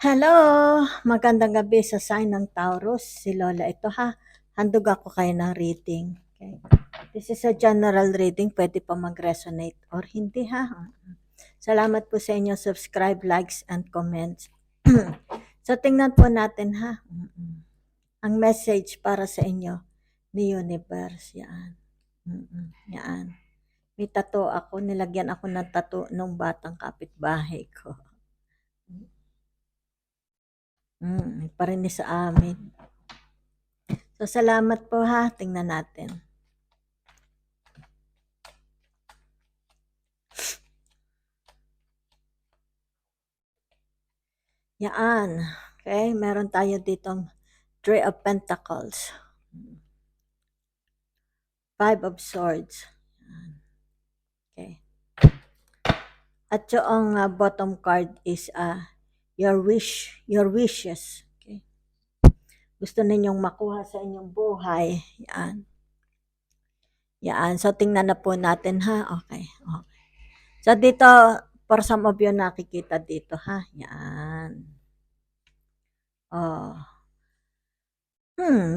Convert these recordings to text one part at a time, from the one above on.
Hello! Magandang gabi sa sign ng Taurus. Si Lola ito ha. Handog ako kayo ng reading. Okay. This is a general reading. Pwede pa mag-resonate or hindi ha. Salamat po sa inyong subscribe, likes, and comments. So tingnan po natin ha. Ang message para sa inyo ni Universe. Yan. Yan. May tattoo ako. Nilagyan ako ng tattoo nung batang kapitbahay ko. Parinis sa amin. So, salamat po ha. Tingnan natin. Yan. Okay, meron tayo ditong Three of Pentacles. Five of Swords. Okay. At yung bottom card is your wishes. Okay. Gusto ninyong makuha sa inyong buhay. Yan. Yan. So, tingnan na po natin ha. Okay. So, dito, for some of you nakikita dito ha. Yan.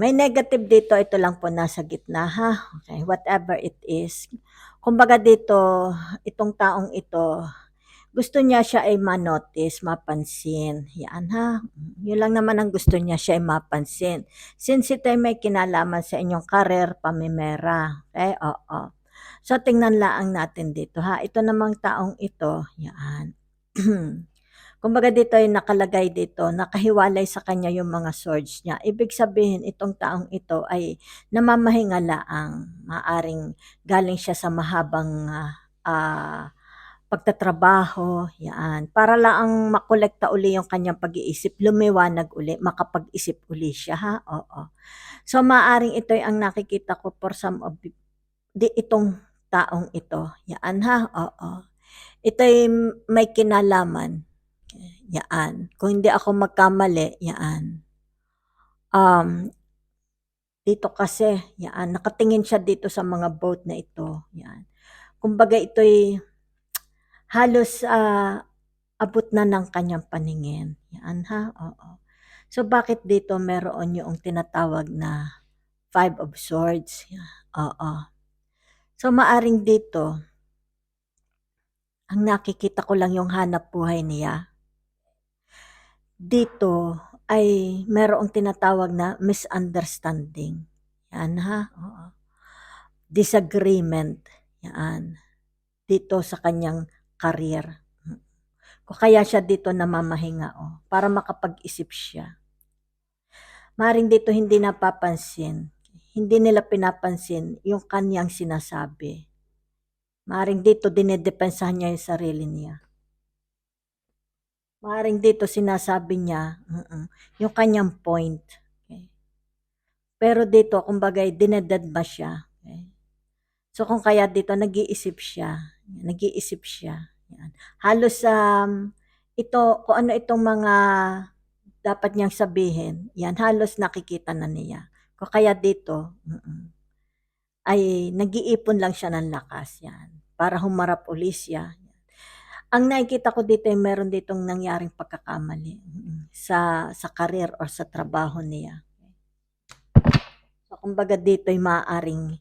May negative dito. Ito lang po nasa gitna ha. Okay. Whatever it is. Kumbaga dito, itong taong ito, gusto niya siya ay ma-notice, mapansin. Yan ha. Yun lang naman ang gusto niya siya ay mapansin. Since ito ay may kinalaman sa inyong career, pamimera. Okay, oo. So, tingnan lang natin dito ha. Ito namang taong ito, yan. Kumbaga dito ay nakalagay dito, nakahiwalay sa kanya yung mga swords niya. Ibig sabihin, itong taong ito ay namamahinga laang. Maaring galing siya sa mahabang pagtatrabaho, yan. Para lang makolekta uli yung kanyang pag-iisip, lumiwanag uli, makapag-isip uli siya ha. Oo. So maaring ito ang nakikita ko for some of itong taong ito. Yan ha. Oo. Ito ay may kinalaman. Yan. Kung hindi ako magkamali, yan. Dito kasi, yan. Nakatingin siya dito sa mga boat na ito. Yan. Kumbaga ito'y halos abot na ng kanyang paningin. Yan ha. Oo. So bakit dito meron yung tinatawag na Five of Swords? Yan. Oo. So maaring dito, ang nakikita ko lang yung hanap buhay niya. Dito ay merong tinatawag na misunderstanding. Yan ha. Oo. Disagreement. Yan. Dito sa kanyang career. Kung kaya siya dito namamahinga para makapag-isip siya. Maring dito hindi napapansin. Hindi nila pinapansin yung kanyang sinasabi. Maring dito dinedepensahan niya yung sarili niya. Maring dito sinasabi niya yung kanyang point. Okay. Pero dito, kumbaga, dinededma siya. Okay. So, kung kaya dito, nag-iisip siya. Yan. Halos, ito, kung ano itong mga dapat niyang sabihin, yan, halos nakikita na niya. Kung kaya dito, ay nag-iipon lang siya ng lakas, yan, para humarap uli siya. Ang nakikita ko dito ay meron ditong nangyaring pagkakamali sa career or sa trabaho niya. So, kumbaga dito ay maaaring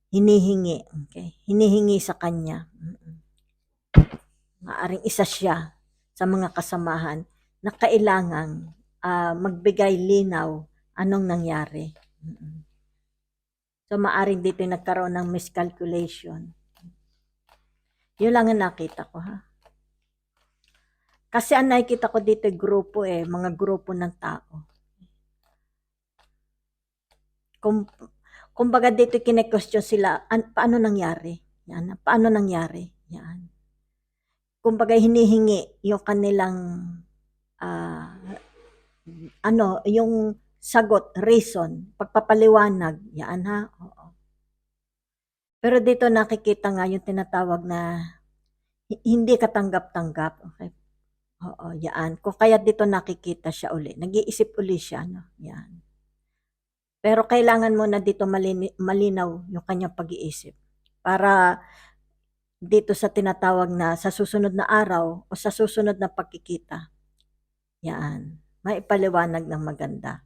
hinihingi, okay? Hinihingi sa kanya. Maaaring isa siya sa mga kasamahan na kailangang magbigay linaw anong nangyari. So, maaaring dito ay nagkaroon ng miscalculation. Yun lang ang nakita ko ha. Kasi ang nakikita ko dito grupo mga grupo ng tao. Kumbaga dito kine-question sila, paano nangyari? Yan, paano nangyari? Yan. Kumbaga hinihingi yung kanilang yung sagot, reason, pagpapaliwanag. Yan ha. Oo. Pero dito nakikita nga yung tinatawag na hindi katanggap-tanggap. Okay. Oo, yan. Kung kaya dito nakikita siya uli, nag-iisip uli siya, no? Yan. Pero kailangan mo na dito malinaw yung kanyang pag-iisip para dito sa tinatawag na sa susunod na araw o sa susunod na pagkikita. Yan. maipaliwanag ng maganda.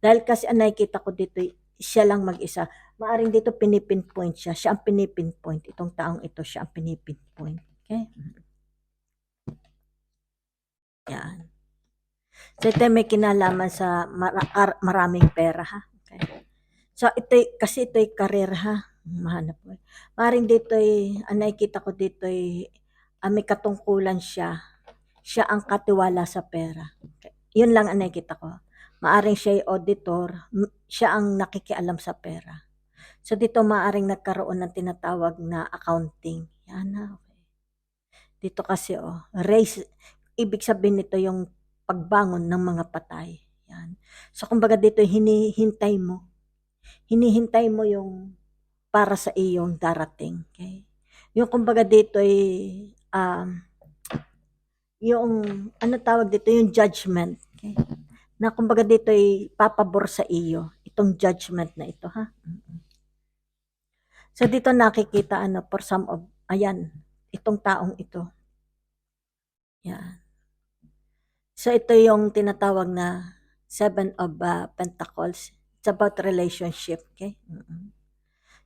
Dahil kasi ang nakikita ko dito, siya lang mag-isa. Maaring dito pinipinpoint siya. Siya ang pinipinpoint. Itong taong ito, siya ang pinipinpoint. Okay? Yan. So, ito may kinalaman sa maraming pera, ha? Okay. So, kasi ito'y karir, ha? Mahanap mo. Maaring dito'y, ang nakikita ko dito'y, may katungkulan siya. Siya ang katiwala sa pera. Okay. Yun lang ang nakikita ko. Maaring siya'y auditor, siya ang nakikialam sa pera. So dito maaring nagkaroon ng tinatawag na accounting. Yan na, okay. Dito kasi raise, ibig sabihin nito yung pagbangon ng mga patay. Yan. So kumbaga dito hinihintay mo yung para sa iyong darating. Okay? Yung kumbaga dito ay yung ano tawag dito, yung judgment. Okay? Na kumbaga dito ay papabor sa iyo itong judgment na ito, ha? So dito nakikita for some of, ayan, itong taong ito. Yan. So ito yung tinatawag na Seven of Pentacles. It's about relationship, okay?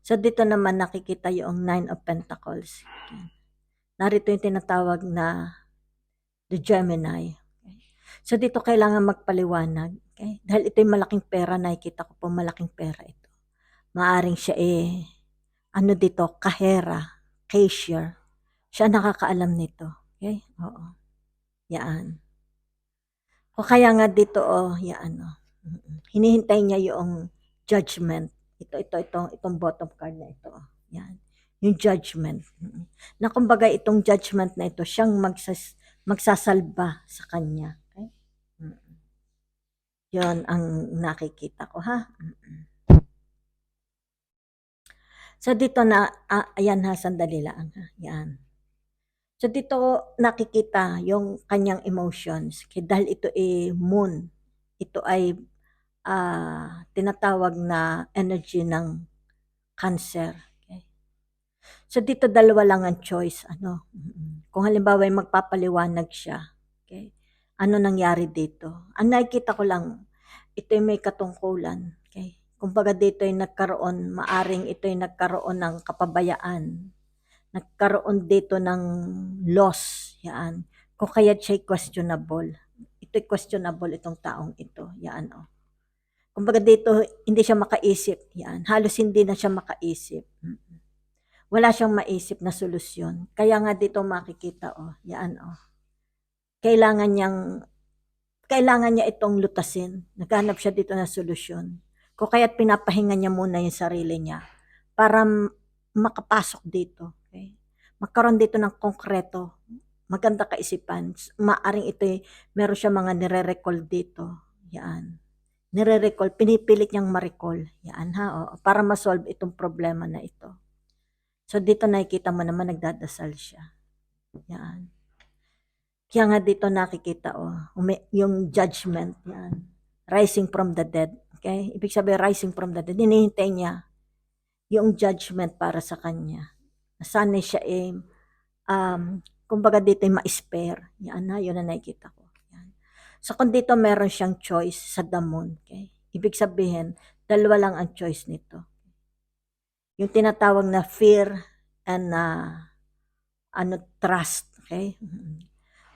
So dito naman nakikita yung Nine of Pentacles. Okay? Narito yung tinatawag na the Gemini. Okay? So dito kailangan magpaliwanag, okay? Dahil ito yung malaking pera, nakikita ko po malaking pera ito. Maaring siya dito, kahera, cashier. Siya nakakaalam nito. Okay? Oo. Yan. O kaya nga dito, yan, hinihintay niya yung judgment. Itong bottom card na ito. Yan. Yung judgment. Na kumbaga itong judgment na ito, siyang magsasalba sa kanya. Okay? Yun ang nakikita ko, ha? So dito na, ayan ha, sandali lang. Yan. So dito nakikita yung kanyang emotions. Dahil ito moon. Ito ay tinatawag na energy ng cancer. Okay? So dito dalawa lang ang choice. Kung halimbawa ay magpapaliwanag siya. Okay? Ano nangyari dito? Ang nakikita ko lang, ito ay may katungkulan. Okay? Kumbaga dito ay maaring ito ay nagkaroon ng kapabayaan. Nagkaroon dito ng loss. Yan. Kung kaya siya questionable. Ito'y questionable itong taong ito. Yan Kumbaga dito, hindi siya makaisip. Yan. Halos hindi na siya makaisip. Wala siyang maisip na solusyon. Kaya nga dito makikita, yan Kailangan niya itong lutasin. Naghanap siya dito na solusyon. Kung kaya't pinapahinga niya muna yung sarili niya para makapasok dito. Okay? Magkaroon dito ng konkreto. Maganda kaisipan. Maaring meron siya mga nire-recall dito. Yan. Nire-recall. Pinipilit niyang ma-recall. Yan para ma-solve itong problema na ito. So dito nakikita mo naman nagdadasal siya. Yan. Kaya nga dito nakikita yung judgment. Yan. Rising from the dead. Okay? Ibig sabihin rising from the dead. Hinihintay niya yung judgment para sa kanya. Sana siya kumbaga dito ay ma-spare. Yan yun na nakikita ko. Yan. So kung dito meron siyang choice sa damon, okay? Ibig sabihin, dalawa lang ang choice nito. Yung tinatawag na fear and trust, okay?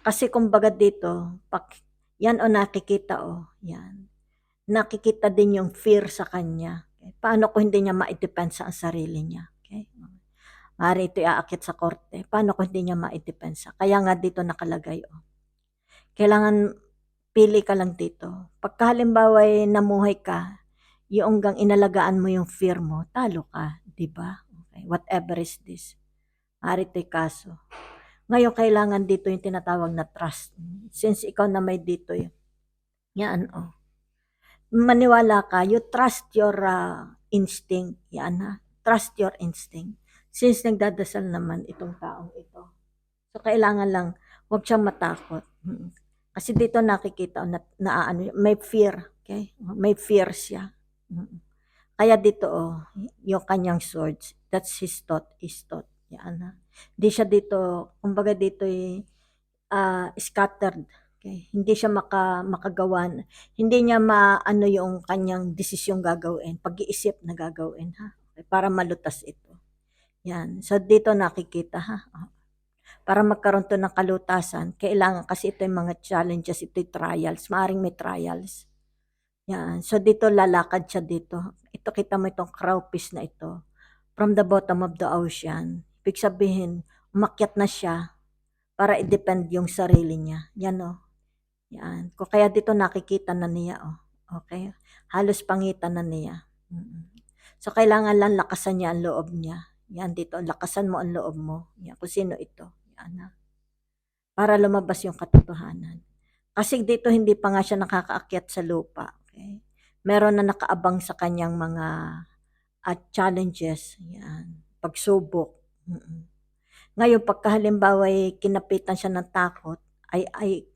Kasi kumbaga dito, yan nakikita yan. Nakikita din yung fear sa kanya. Okay? Paano kung hindi niya ma-depensa ang sarili niya? Okay? Maaari ito iaakit sa korte. Paano kung hindi niya ma-depensa? Kaya nga dito nakalagay. Kailangan pili ka lang dito. Pagka halimbawa namuhay ka, yung hanggang inalagaan mo yung fear mo, talo ka. Diba? Okay. Whatever is this. Maaari ito'y kaso. Ngayon kailangan dito yung tinatawag na trust. Since ikaw na may dito yan maniwala ka, you trust your instinct. Yan Trust your instinct. Since nagdadasal naman itong taong ito. So, kailangan lang, huwag siyang matakot. Kasi dito nakikita may fear. Okay? May fear siya. Kaya dito, yung kanyang swords, that's his thought. Yan Hindi siya dito, kumbaga dito scattered. Okay, hindi siya makagawa, hindi niya maano yung kanyang desisyong gagawin, pag-iisip na gagawin, ha? Okay, para malutas ito. Yan. So, dito nakikita, ha? Para magkaroon to ng kalutasan, kailangan kasi ito yung mga challenges, ito yung trials, maaring may trials. Yan. So, dito lalakad siya dito. Ito, kita mo itong crawfish na ito. From the bottom of the ocean. Ibig sabihin, umakyat na siya para i-depend yung sarili niya. Yan, oh. Yan. Kung kaya dito nakikita na niya, oh. Okay? Halos pangitan na niya. So, kailangan lang lakasan niya ang loob niya. Yan dito, lakasan mo ang loob mo. Yan, kung sino ito. Yan, ha? Para lumabas yung katotohanan. Kasi dito hindi pa nga siya nakakaakyat sa lupa. Okay? Meron na nakaabang sa kanyang mga challenges. Yan. Pagsubok. Ngayon, pagka halimbawa kinapitan siya ng takot, ay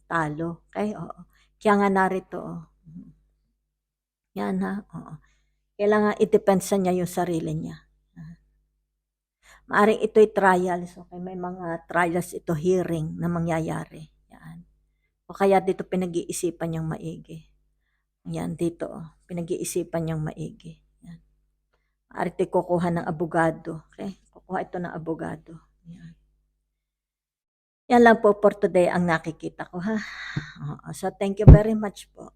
talo. Okay? Oo. Kaya nga narito, oh. Yan, ha? Oo. Kailangan i-depensa niya yung sarili niya. Maaring ito'y trials. Okay? May mga trials ito, hearing na mangyayari. Yan. O kaya dito pinag-iisipan niyang maigi. Yan, dito, oh. Pinag-iisipan niyang maigi. Yan. Maaring ito'y kukuha ng abogado. Okay? Kukuha ito ng abogado. Yan. Yan lang po for today ang nakikita ko, ha? So, thank you very much po.